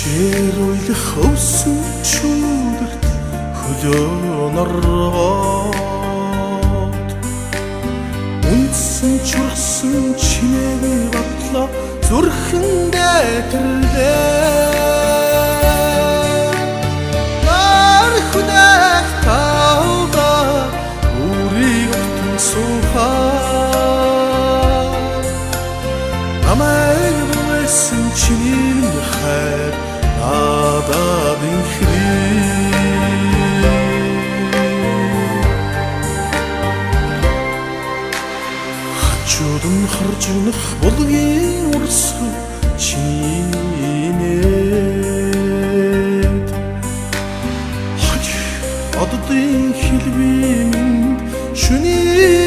Шээр уйлах өвсөн чүүдэрт хөлөө норгоод үндсэн чургсан чимээний бодлоо зүрхэндээ тэрлээ нар хүнэх тауда үрийг утан суухаар намайг бүсэн чиний хайр надад инхри хажууд нь харж унах булгийн урсгал чиний нэт оддын хэлбий минь шүнийн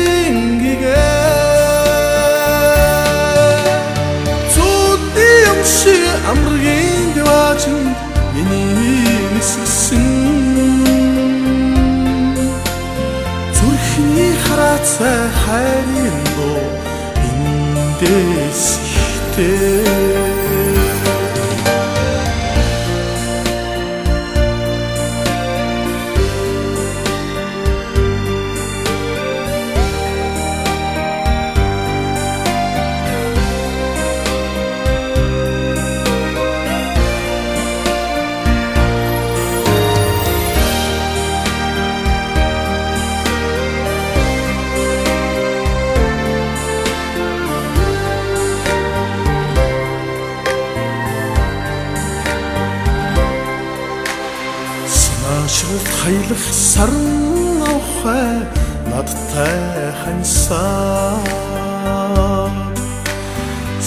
амргийн дэвачин миний нисгсэн зүрхний хараацай хайрын дуу эндээс ихтэй Ашралт хаялах сарн авахай надтай ханьсаад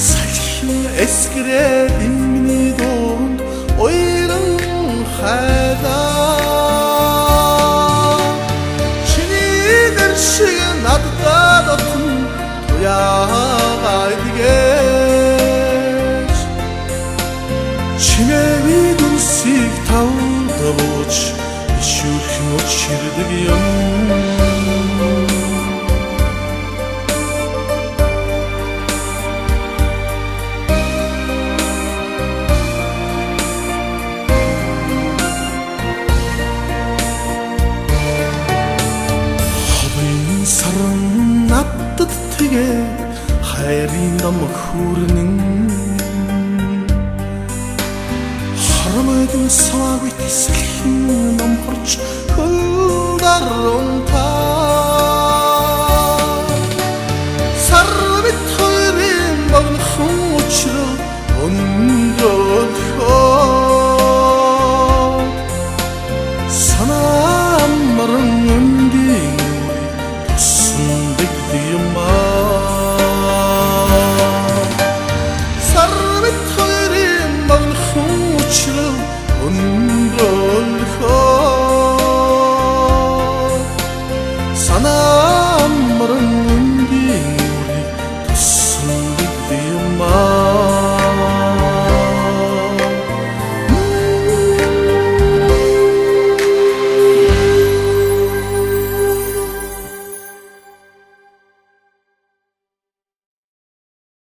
сахин эскрээд миний дуунд уйран хайдаа чиний дэршиг надтай дотн туяагаа идгээж чимээний дүрсийг тавдавууч шүрхэн учирдаг юм хавын саран надад тэгээ хайрын дам хүрнэн харамайдан саваг итсэлхэн намхарч хөл даруун та